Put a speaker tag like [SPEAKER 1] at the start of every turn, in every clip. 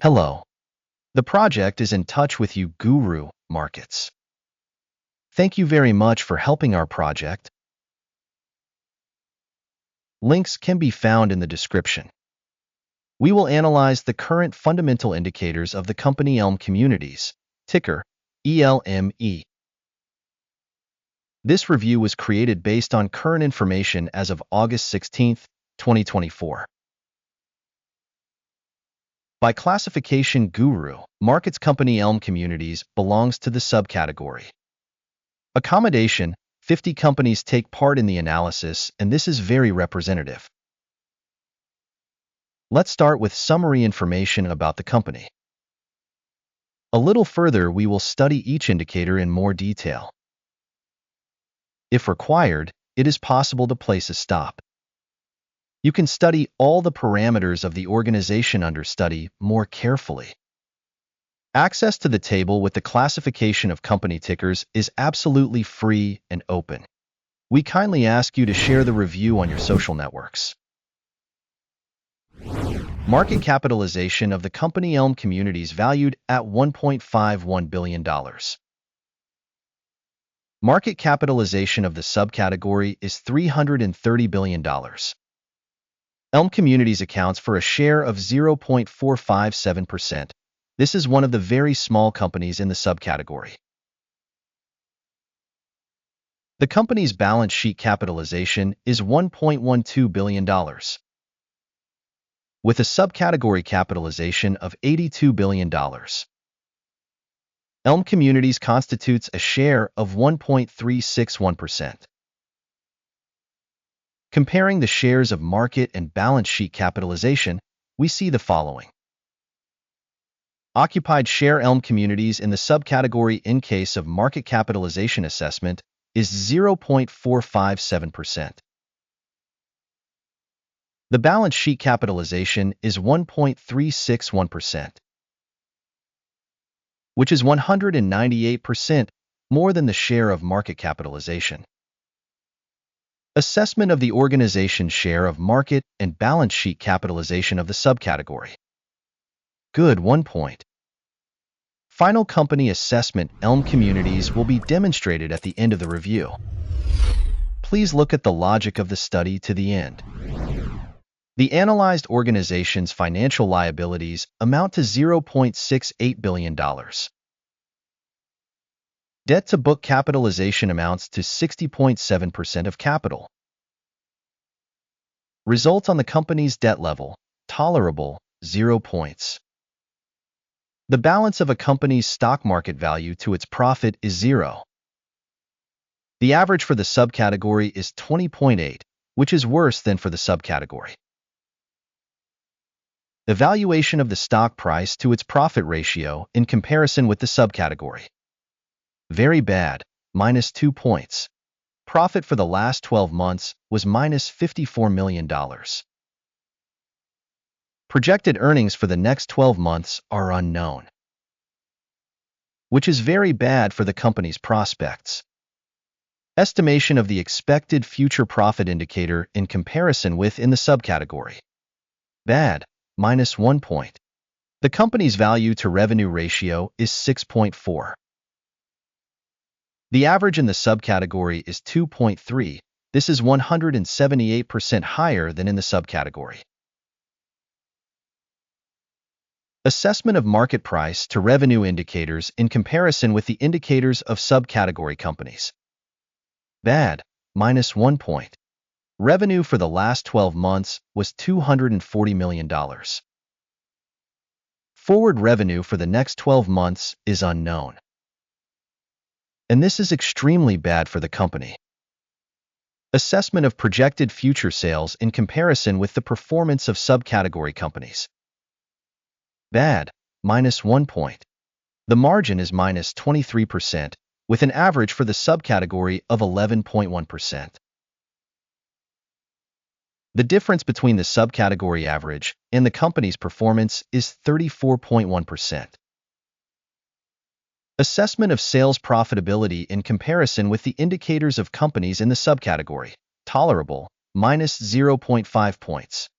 [SPEAKER 1] Hello. The project is in touch with you, Guru.Markets. Thank you very much for helping our project. Links can be found in the description. We will analyze the current fundamental indicators of the company Elme Communities, ticker ELME. This review was created based on current information as of August 16, 2024. By classification, Guru.Markets company Elme Communities belongs to the subcategory accommodation. 50 companies take part in the analysis, and this is very representative. Let's start with summary information about the company. A little further, we will study each indicator in more detail. If required, it is possible to place a stop. You can study all the parameters of the organization under study more carefully. Access to the table with the classification of company tickers is absolutely free and open. We kindly ask you to share the review on your social networks. Market capitalization of the company Elme Communities valued at $1.51 billion. Market capitalization of the subcategory is $330 billion. Elme Communities accounts for a share of 0.457%. This is one of the very small companies in the subcategory. The company's balance sheet capitalization is $1.12 billion, with a subcategory capitalization of $82 billion. Elme Communities constitutes a share of 1.361%. Comparing the shares of market and balance sheet capitalization, we see the following. Occupied share Elme Communities in the subcategory in case of market capitalization assessment is 0.457%. The balance sheet capitalization is 1.361%, which is 198% more than the share of market capitalization. Assessment of the organization's share of market and balance sheet capitalization of the subcategory. Good 1 point. Final company assessment Elme Communities will be demonstrated at the end of the review. Please look at the logic of the study to the end. The analyzed organization's financial liabilities amount to $0.68 billion. Debt to book capitalization amounts to 60.7% of capital. Result on the company's debt level, tolerable, 0 points. The balance of a company's stock market value to its profit is 0. The average for the subcategory is 20.8, which is worse than for the subcategory. The valuation of the stock price to its profit ratio in comparison with the subcategory. Very bad, -2 points. Profit for the last 12 months was -$54 million. Projected earnings for the next 12 months are unknown, which is very bad for the company's prospects. Estimation of the expected future profit indicator in comparison with in the subcategory. Bad, -1 point. The company's value to revenue ratio is 6.4. The average in the subcategory is 2.3. This is 178% higher than in the subcategory. Assessment of market price to revenue indicators in comparison with the indicators of subcategory companies. Bad, -1 point. Revenue for the last 12 months was $240 million. Forward revenue for the next 12 months is unknown. And this is extremely bad for the company. Assessment of projected future sales in comparison with the performance of subcategory companies. Bad, -1 point. The margin is -23%, with an average for the subcategory of 11.1%. The difference between the subcategory average and the company's performance is 34.1%. Assessment of sales profitability in comparison with the indicators of companies in the subcategory. Tolerable, -0.5 points.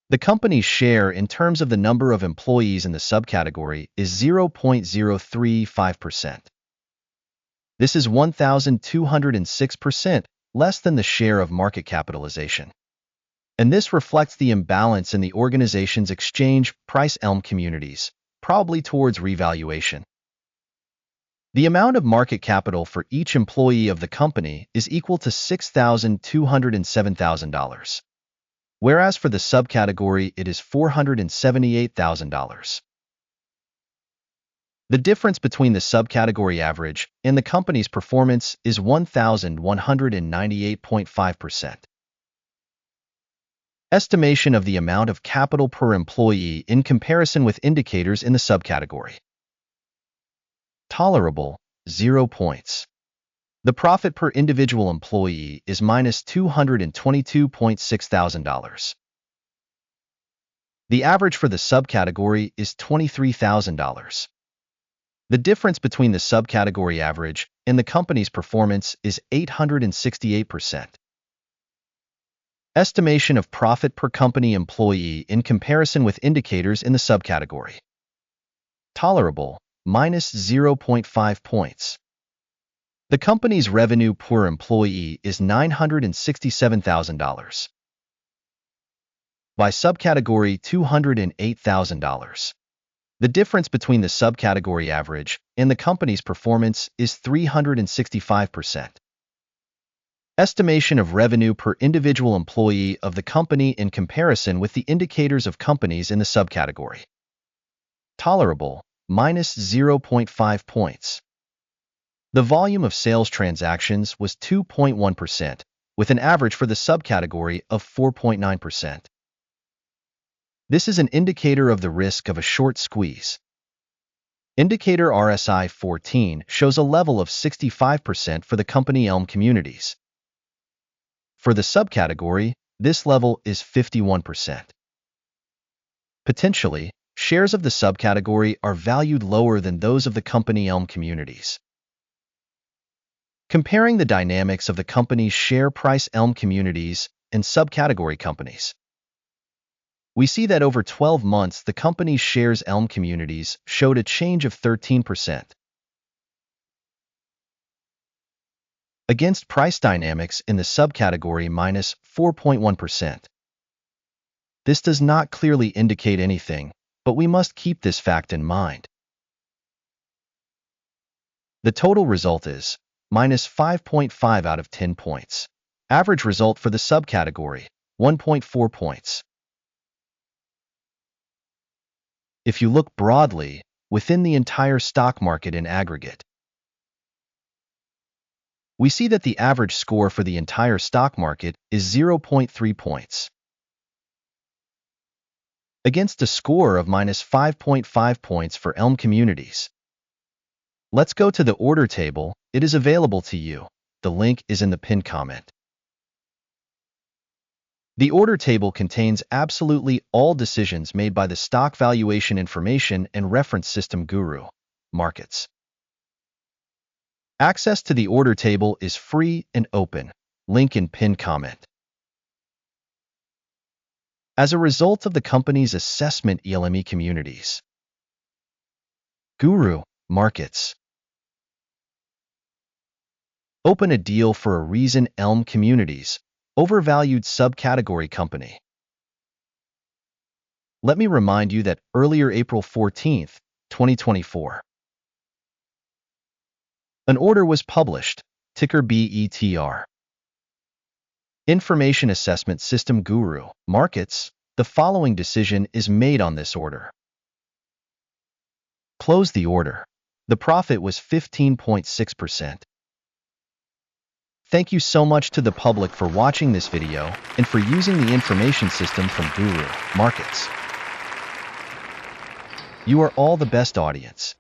[SPEAKER 1] The company's share in terms of the number of employees in the subcategory is 0.035%. This is 1,206% less than the share of market capitalization. And this reflects the imbalance in the organization's exchange price Elme Communities, probably towards revaluation. The amount of market capital for each employee of the company is equal to $6,207,000, whereas for the subcategory it is $478,000. The difference between the subcategory average and the company's performance is 1,198.5%. Estimation of the amount of capital per employee in comparison with indicators in the subcategory. Tolerable, 0 points. The profit per individual employee is minus $222,600. The average for the subcategory is $23,000. The difference between the subcategory average and the company's performance is 868%. Estimation of profit per company employee in comparison with indicators in the subcategory. Tolerable, minus 0.5 points. The company's revenue per employee is $967,000. By subcategory, $208,000. The difference between the subcategory average and the company's performance is 365%. Estimation of revenue per individual employee of the company in comparison with the indicators of companies in the subcategory. Tolerable, minus 0.5 points. The volume of sales transactions was 2.1%, with an average for the subcategory of 4.9%. This is an indicator of the risk of a short squeeze. Indicator RSI 14 shows a level of 65% for the company Elme Communities. For the subcategory, this level is 51%. Potentially, shares of the subcategory are valued lower than those of the company Elme Communities. Comparing the dynamics of the company's share price Elme Communities and subcategory companies. We see that over 12 months, the company's shares Elme Communities showed a change of 13%. Against price dynamics in the subcategory minus 4.1%. This does not clearly indicate anything, but we must keep this fact in mind. The total result is minus 5.5 out of 10 points. Average result for the subcategory, 1.4 points. If you look broadly, within the entire stock market in aggregate, we see that the average score for the entire stock market is 0.3 points. Against a score of minus 5.5 points for Elme Communities. Let's go to the order table. It is available to you. The link is in the pinned comment. The order table contains absolutely all decisions made by the stock valuation information and reference System.GURU.Markets. Access to the order table is free and open. Link in pinned comment. As a result of the company's assessment, Elme Communities. Guru.Markets. Open a deal for a reason. Elme Communities. Overvalued subcategory company. Let me remind you that earlier April 14, 2024, an order was published, ticker BETR. Information Assessment System.GURU.Markets. The following decision is made on this order. Close the order. The profit was 15.6%. Thank you so much to the public for watching this video and for using the information system from Guru.Markets. You are all the best audience.